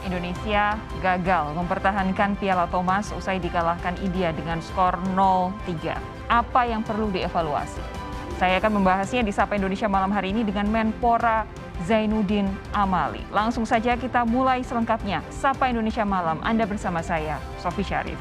Indonesia gagal mempertahankan Piala Thomas usai dikalahkan India dengan skor 0-3. Apa yang perlu dievaluasi? Saya akan membahasnya di Sapa Indonesia malam hari ini dengan Menpora Zainuddin Amali. Langsung saja kita mulai selengkapnya. Sapa Indonesia malam, Anda bersama saya, Sofi Syarif.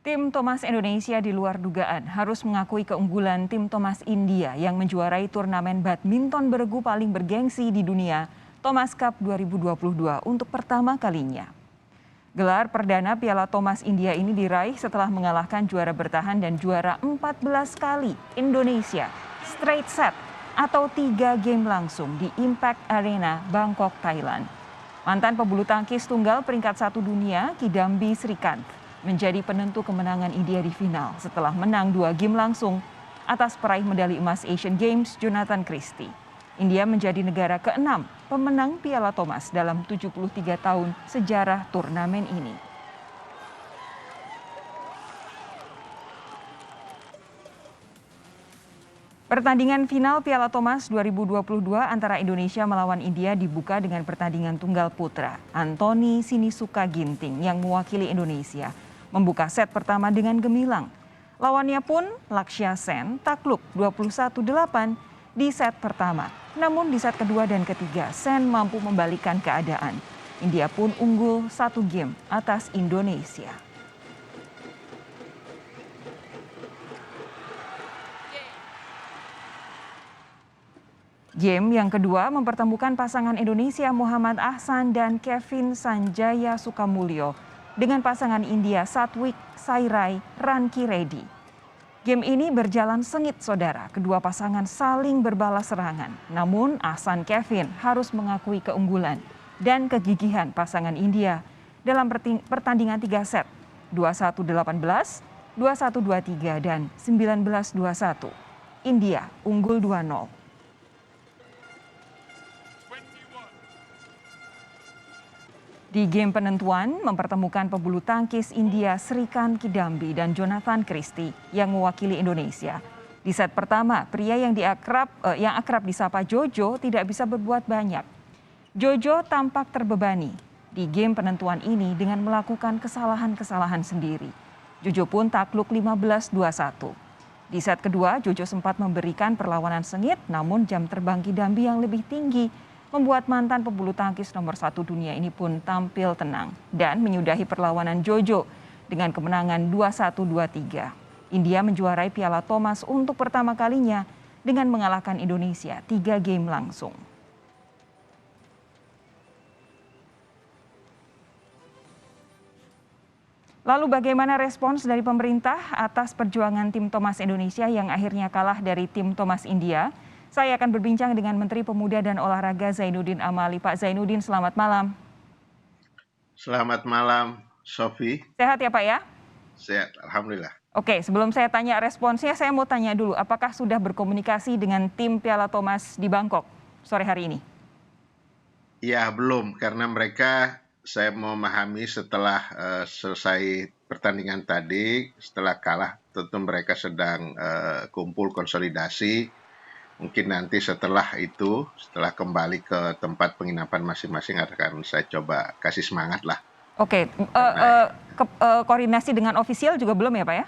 Tim Thomas Indonesia di luar dugaan harus mengakui keunggulan tim Thomas India yang menjuarai turnamen badminton beregu paling bergengsi di dunia, Thomas Cup 2022 untuk pertama kalinya. Gelar perdana Piala Thomas India ini diraih setelah mengalahkan juara bertahan dan juara 14 kali Indonesia straight set atau 3 game langsung di Impact Arena, Bangkok, Thailand. Mantan pebulu tangkis tunggal peringkat 1 dunia, Kidambi Srikanth, menjadi penentu kemenangan India di final setelah menang 2 game langsung atas peraih medali emas Asian Games Jonathan Christie. India menjadi negara ke-6 pemenang Piala Thomas dalam 73 tahun sejarah turnamen ini. Pertandingan final Piala Thomas 2022 antara Indonesia melawan India dibuka dengan pertandingan tunggal putra. Anthony Sinisuka Ginting yang mewakili Indonesia membuka set pertama dengan gemilang. Lawannya pun Lakshya Sen takluk 21-8 di set pertama. Namun di set kedua dan ketiga Sen mampu membalikkan keadaan. India pun unggul 1 game atas Indonesia. Game yang kedua mempertemukan pasangan Indonesia Muhammad Ahsan dan Kevin Sanjaya Sukamulyo dengan pasangan India Satwik Sairai Ranki Reddy. Game ini berjalan sengit saudara, kedua pasangan saling berbalas serangan. Namun Ahsan Kevin harus mengakui keunggulan dan kegigihan pasangan India dalam pertandingan 3 set, 21-18, 21-23 dan 19-21. India unggul 2-0. Di game penentuan mempertemukan pebulu tangkis India Srikanth Kidambi dan Jonathan Christie yang mewakili Indonesia. Di set pertama, pria yang akrab disapa Jojo tidak bisa berbuat banyak. Jojo tampak terbebani di game penentuan ini dengan melakukan kesalahan-kesalahan sendiri. Jojo pun takluk 15-21. Di set kedua, Jojo sempat memberikan perlawanan sengit, namun jam terbang Kidambi yang lebih tinggi membuat mantan pebulu tangkis nomor 1 dunia ini pun tampil tenang dan menyudahi perlawanan Jojo dengan kemenangan 21-23. India menjuarai Piala Thomas untuk pertama kalinya dengan mengalahkan Indonesia 3 game langsung. Lalu bagaimana respons dari pemerintah atas perjuangan tim Thomas Indonesia yang akhirnya kalah dari tim Thomas India? Saya akan berbincang dengan Menteri Pemuda dan Olahraga Zainuddin Amali. Pak Zainuddin, selamat malam. Selamat malam, Sofi. Sehat ya Pak ya? Sehat, Alhamdulillah. Oke, sebelum saya tanya responsnya, saya mau tanya dulu, apakah sudah berkomunikasi dengan tim Piala Thomas di Bangkok sore hari ini? Ya, belum, karena mereka, saya memahami setelah selesai pertandingan tadi, setelah kalah, tentu mereka sedang kumpul konsolidasi. Mungkin nanti setelah itu, setelah kembali ke tempat penginapan masing-masing akan saya coba kasih semangat lah. Oke, koordinasi dengan ofisial juga belum ya Pak ya?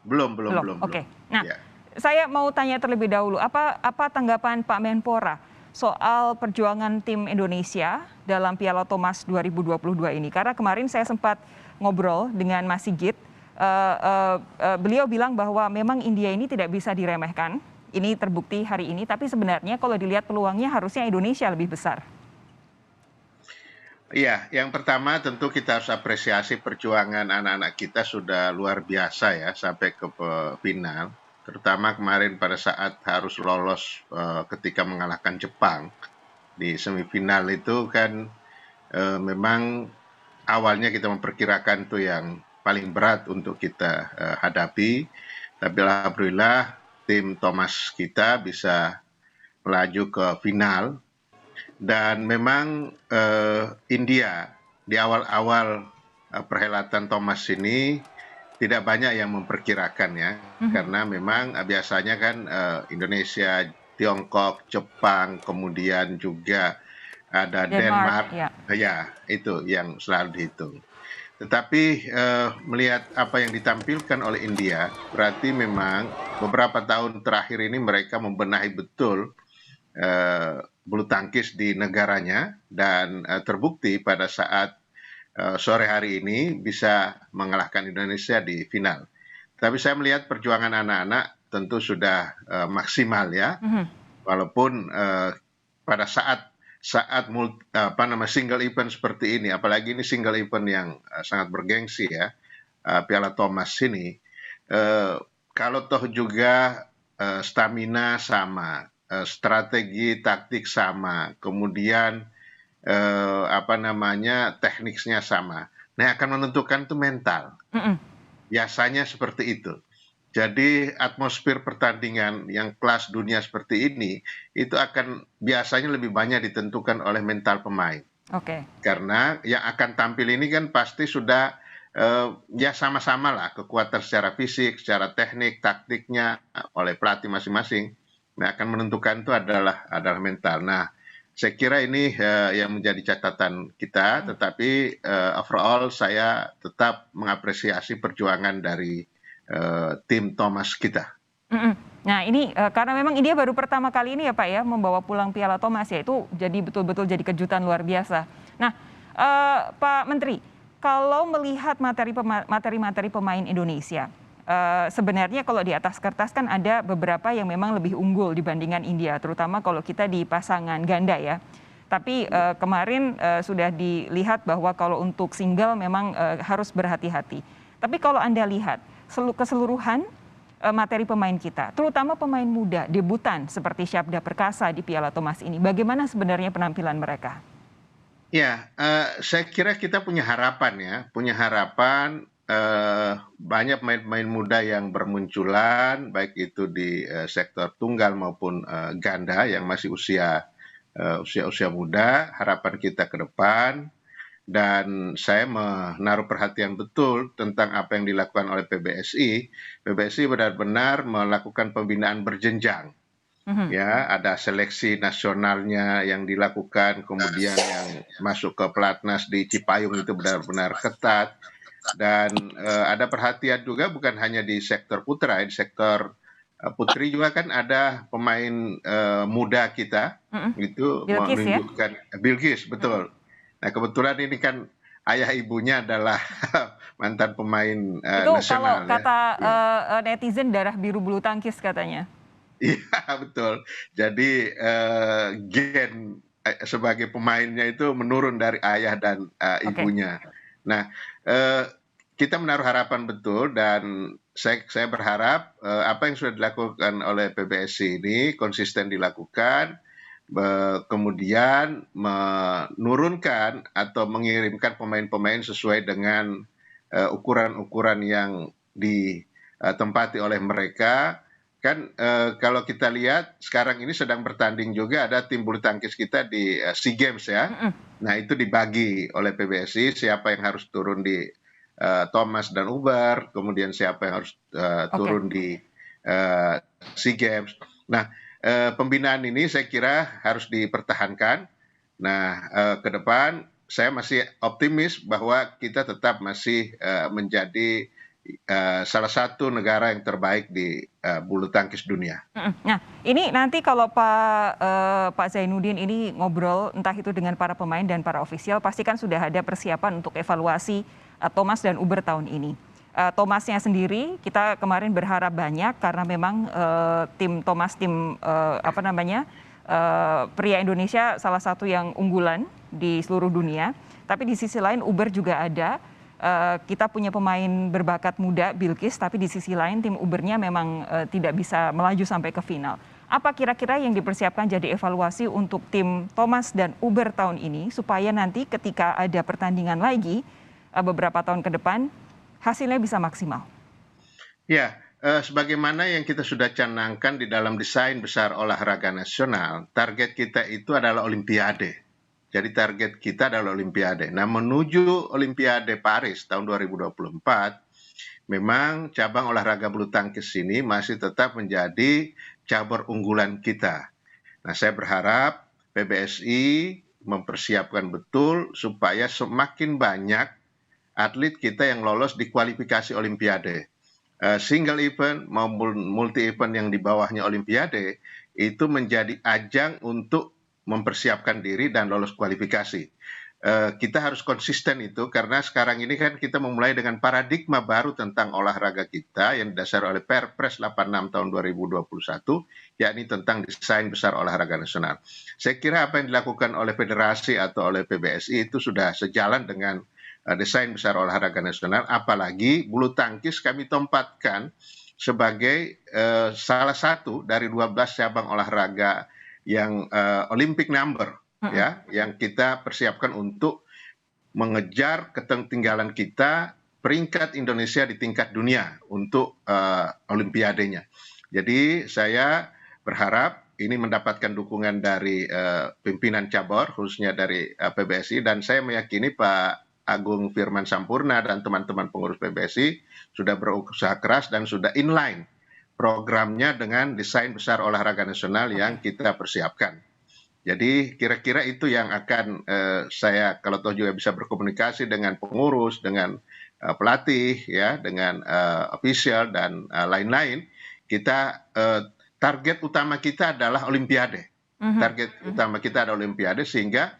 Belum. Oke, nah ya. Saya mau tanya terlebih dahulu, apa tanggapan Pak Menpora soal perjuangan tim Indonesia dalam Piala Thomas 2022 ini? Karena kemarin saya sempat ngobrol dengan Mas Sigit, beliau bilang bahwa memang India ini tidak bisa diremehkan. Ini terbukti hari ini, tapi sebenarnya kalau dilihat peluangnya harusnya Indonesia lebih besar. Iya, yang pertama tentu kita harus apresiasi perjuangan anak-anak kita sudah luar biasa ya sampai ke final. Terutama kemarin pada saat harus lolos ketika mengalahkan Jepang di semifinal itu kan memang awalnya kita memperkirakan itu yang paling berat untuk kita hadapi. Tapi alhamdulillah tim Thomas kita bisa melaju ke final dan memang India di awal-awal perhelatan Thomas ini tidak banyak yang memperkirakan ya, karena memang biasanya kan Indonesia, Tiongkok, Jepang, kemudian juga ada Denmark, Denmark, ya. ya itu yang selalu dihitung. Tetapi melihat apa yang ditampilkan oleh India, berarti memang beberapa tahun terakhir ini mereka membenahi betul bulu tangkis di negaranya dan terbukti pada saat sore hari ini bisa mengalahkan Indonesia di final. Tapi saya melihat perjuangan anak-anak tentu sudah maksimal ya, walaupun pada saat single event seperti ini, apalagi ini single event yang sangat bergengsi ya, Piala Thomas ini, kalau toh juga stamina sama, strategi taktik sama, kemudian tekniknya sama. Nah, yang akan menentukan itu mental. Biasanya seperti itu. Jadi atmosfer pertandingan yang kelas dunia seperti ini itu akan biasanya lebih banyak ditentukan oleh mental pemain. Oke. Karena yang akan tampil ini kan pasti sudah ya sama-sama lah kekuatan secara fisik, secara teknik, taktiknya oleh pelatih masing-masing. Nah, akan menentukan itu adalah mental. Nah, saya kira ini yang menjadi catatan kita, tetapi overall saya tetap mengapresiasi perjuangan dari tim Thomas kita. Nah ini karena memang India baru pertama kali ini ya Pak ya membawa pulang Piala Thomas ya, itu jadi betul-betul jadi kejutan luar biasa. Nah Pak Menteri, kalau melihat materi pemain Indonesia, sebenarnya kalau di atas kertas kan ada beberapa yang memang lebih unggul dibandingkan India, terutama kalau kita di pasangan ganda ya. Tapi kemarin sudah dilihat bahwa kalau untuk single memang harus berhati-hati. Tapi kalau Anda lihat keseluruhan materi pemain kita, terutama pemain muda, debutan seperti Syabda Perkasa di Piala Thomas ini, bagaimana sebenarnya penampilan mereka? Ya, saya kira kita punya harapan ya, banyak pemain-pemain muda yang bermunculan, baik itu di sektor tunggal maupun ganda yang masih usia muda. Harapan kita ke depan, dan saya menaruh perhatian betul tentang apa yang dilakukan oleh PBSI. PBSI benar-benar melakukan pembinaan berjenjang. Ya, ada seleksi nasionalnya yang dilakukan, kemudian yang masuk ke pelatnas di Cipayung itu benar-benar ketat, dan ada perhatian juga bukan hanya di sektor putra, di sektor putri juga kan ada pemain muda kita itu Bilkis ya? menunjukkan Bilkis, betul. Nah, kebetulan ini kan ayah ibunya adalah mantan pemain Itu kalau nasional ya. kata netizen darah biru bulu tangkis katanya. Iya, betul. Jadi gen sebagai pemainnya itu menurun dari ayah dan ibunya. Nah, kita menaruh harapan betul, dan saya berharap apa yang sudah dilakukan oleh PBSI ini konsisten dilakukan, kemudian menurunkan atau mengirimkan pemain-pemain sesuai dengan ukuran-ukuran yang ditempati oleh mereka. Kan kalau kita lihat sekarang ini sedang bertanding juga ada tim bulu tangkis kita di SEA Games ya. Nah, itu dibagi oleh PBSI siapa yang harus turun di Thomas dan Uber, kemudian siapa yang harus turun di SEA Games. Nah, pembinaan ini saya kira harus dipertahankan. Nah, ke depan saya masih optimis bahwa kita tetap masih menjadi salah satu negara yang terbaik di bulu tangkis dunia. Nah, ini nanti kalau Pak Zainuddin ini ngobrol entah itu dengan para pemain dan para ofisial, pasti kan sudah ada persiapan untuk evaluasi Thomas dan Uber tahun ini. Thomasnya sendiri kita kemarin berharap banyak karena memang tim Thomas pria Indonesia salah satu yang unggulan di seluruh dunia. Tapi di sisi lain Uber juga ada. Kita punya pemain berbakat muda Bilkis, tapi di sisi lain tim Ubernya memang tidak bisa melaju sampai ke final. Apa kira-kira yang dipersiapkan jadi evaluasi untuk tim Thomas dan Uber tahun ini supaya nanti ketika ada pertandingan lagi beberapa tahun ke depan hasilnya bisa maksimal? Ya, sebagaimana yang kita sudah canangkan di dalam desain besar olahraga nasional, target kita itu adalah Olimpiade. Jadi target kita adalah Olimpiade. Nah, menuju Olimpiade Paris tahun 2024, memang cabang olahraga bulu tangkis ini masih tetap menjadi cabur unggulan kita. Nah, saya berharap PBSI mempersiapkan betul supaya semakin banyak atlet kita yang lolos di kualifikasi Olimpiade. Single event maupun multi event yang di bawahnya Olimpiade itu menjadi ajang untuk mempersiapkan diri dan lolos kualifikasi. Kita harus konsisten itu karena sekarang ini kan kita memulai dengan paradigma baru tentang olahraga kita yang didasari oleh Perpres 86 tahun 2021, yakni tentang desain besar olahraga nasional. Saya kira apa yang dilakukan oleh federasi atau oleh PBSI itu sudah sejalan dengan desain besar olahraga nasional, apalagi bulu tangkis kami tempatkan sebagai salah satu dari 12 cabang olahraga yang Olympic number, ya, yang kita persiapkan untuk mengejar ketertinggalan kita peringkat Indonesia di tingkat dunia untuk Olimpiadenya. Jadi saya berharap ini mendapatkan dukungan dari pimpinan cabur, khususnya dari PBSI, dan saya meyakini Pak Agung Firman Sampurna dan teman-teman pengurus PBSI sudah berusaha keras dan sudah inline programnya dengan desain besar olahraga nasional yang kita persiapkan. Jadi kira-kira itu yang akan saya kalau toh juga bisa berkomunikasi dengan pengurus, dengan pelatih, ya, dengan official dan lain-lain. Kita target utama kita adalah Olimpiade. Target utama kita adalah Olimpiade sehingga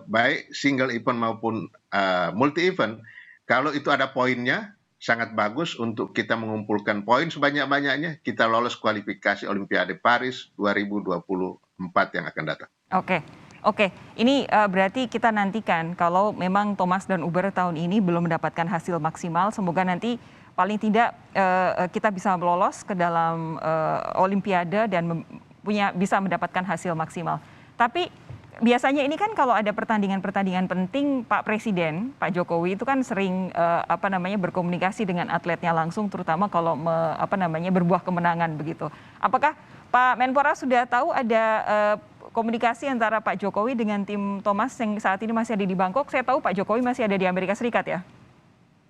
baik single event maupun multi event, kalau itu ada poinnya sangat bagus untuk kita mengumpulkan poin sebanyak-banyaknya, kita lolos kualifikasi Olimpiade Paris 2024 yang akan datang. Oke. Ini berarti kita nantikan kalau memang Thomas dan Uber tahun ini belum mendapatkan hasil maksimal, semoga nanti paling tidak kita bisa lolos ke dalam Olimpiade dan bisa mendapatkan hasil maksimal. Tapi biasanya ini kan kalau ada pertandingan-pertandingan penting, Pak Presiden, Pak Jokowi itu kan sering berkomunikasi dengan atletnya langsung, terutama kalau berbuah kemenangan begitu. Apakah Pak Menpora sudah tahu ada komunikasi antara Pak Jokowi dengan tim Thomas yang saat ini masih ada di Bangkok? Saya tahu Pak Jokowi masih ada di Amerika Serikat ya?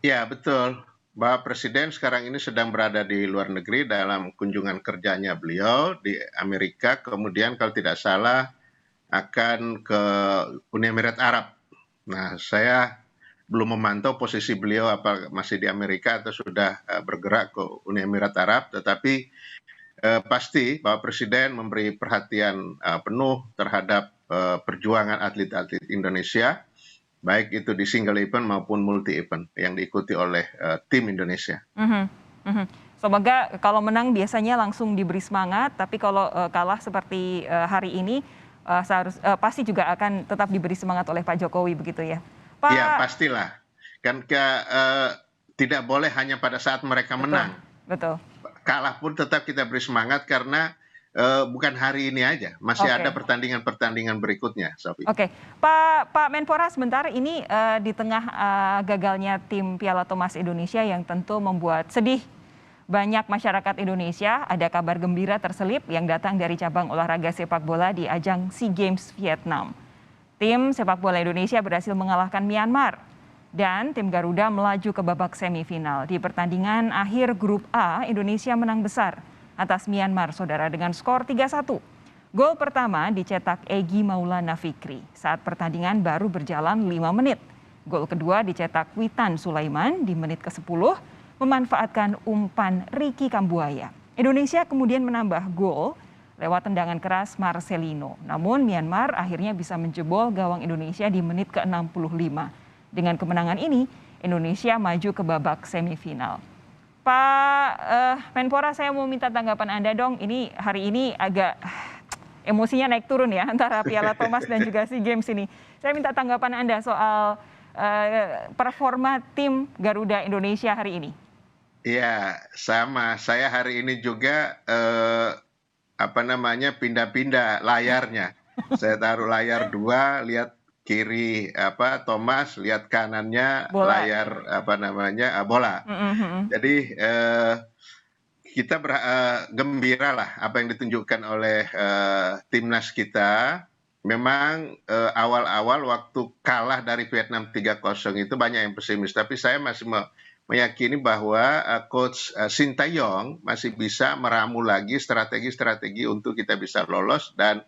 Ya, betul. Pak Presiden sekarang ini sedang berada di luar negeri dalam kunjungan kerjanya beliau di Amerika, kemudian kalau tidak salah akan ke Uni Emirat Arab. Nah, saya belum memantau posisi beliau apa masih di Amerika atau sudah bergerak ke Uni Emirat Arab, tetapi pasti Bapak Presiden memberi perhatian penuh terhadap perjuangan atlet-atlet Indonesia, baik itu di single event maupun multi event yang diikuti oleh tim Indonesia. Semoga kalau menang biasanya langsung diberi semangat, tapi kalau kalah seperti hari ini, pasti juga akan tetap diberi semangat oleh Pak Jokowi begitu ya, Pak? Ya, pastilah. Kan tidak boleh hanya pada saat mereka menang. Betul. Kalah pun tetap kita beri semangat karena bukan hari ini aja, masih ada pertandingan-pertandingan berikutnya, Sofi. Pak Menpora, sebentar ini di tengah gagalnya tim Piala Thomas Indonesia yang tentu membuat sedih banyak masyarakat Indonesia, ada kabar gembira terselip yang datang dari cabang olahraga sepak bola di ajang SEA Games Vietnam. Tim sepak bola Indonesia berhasil mengalahkan Myanmar dan tim Garuda melaju ke babak semifinal. Di pertandingan akhir grup A, Indonesia menang besar atas Myanmar, saudara, dengan skor 3-1. Gol pertama dicetak Egy Maulana Fikri saat pertandingan baru berjalan 5 menit. Gol kedua dicetak Witan Sulaiman di menit ke-10 memanfaatkan umpan Ricky Kambuaya. Indonesia kemudian menambah gol lewat tendangan keras Marcelino. Namun Myanmar akhirnya bisa menjebol gawang Indonesia di menit ke-65. Dengan kemenangan ini, Indonesia maju ke babak semifinal. Pak Menpora, saya mau minta tanggapan Anda dong. Ini hari ini agak emosinya naik turun ya antara Piala Thomas dan juga SEA Games ini. Saya minta tanggapan Anda soal performa tim Garuda Indonesia hari ini. Iya, sama. Saya hari ini juga pindah-pindah layarnya. Saya taruh layar 2, lihat kiri Thomas, lihat kanannya Bola. layar bola. Jadi kita gembira lah apa yang ditunjukkan oleh timnas kita. Memang awal-awal waktu kalah dari Vietnam 3-0 itu banyak yang pesimis, tapi saya masih meyakini bahwa Coach Sintayong masih bisa meramu lagi strategi-strategi untuk kita bisa lolos, dan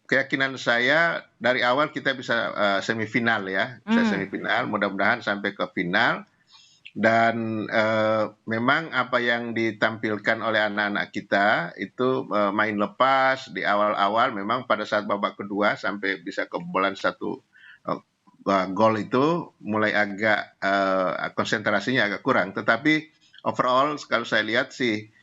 keyakinan saya dari awal kita bisa semifinal ya, bisa semifinal, mudah-mudahan sampai ke final. Dan memang apa yang ditampilkan oleh anak-anak kita itu main lepas di awal-awal, memang pada saat babak kedua sampai bisa kebobolan 1 gol itu mulai agak konsentrasinya agak kurang. Tetapi overall kalau saya lihat sih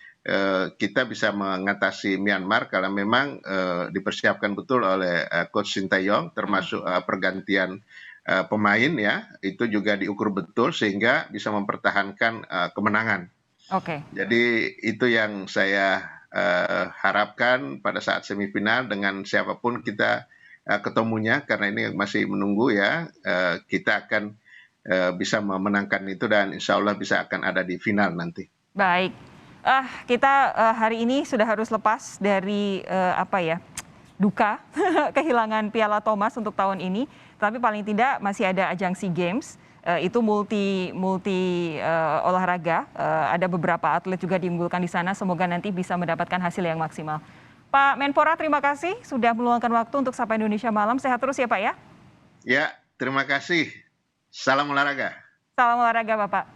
kita bisa mengatasi Myanmar kalau memang dipersiapkan betul oleh Coach Sintayong, termasuk pergantian pemain ya, itu juga diukur betul sehingga bisa mempertahankan kemenangan. Oke. Jadi itu yang saya harapkan pada saat semifinal, dengan siapapun kita ketemunya, karena ini masih menunggu ya, kita akan bisa memenangkan itu dan insya Allah bisa akan ada di final nanti. Baik, kita hari ini sudah harus lepas dari duka kehilangan Piala Thomas untuk tahun ini, tapi paling tidak masih ada ajang SEA Games, itu multi olahraga, ada beberapa atlet juga diunggulkan di sana, semoga nanti bisa mendapatkan hasil yang maksimal. Pak Menpora, terima kasih sudah meluangkan waktu untuk Sapa Indonesia Malam. Sehat terus ya Pak ya. Ya, terima kasih. Salam olahraga. Salam olahraga Bapak.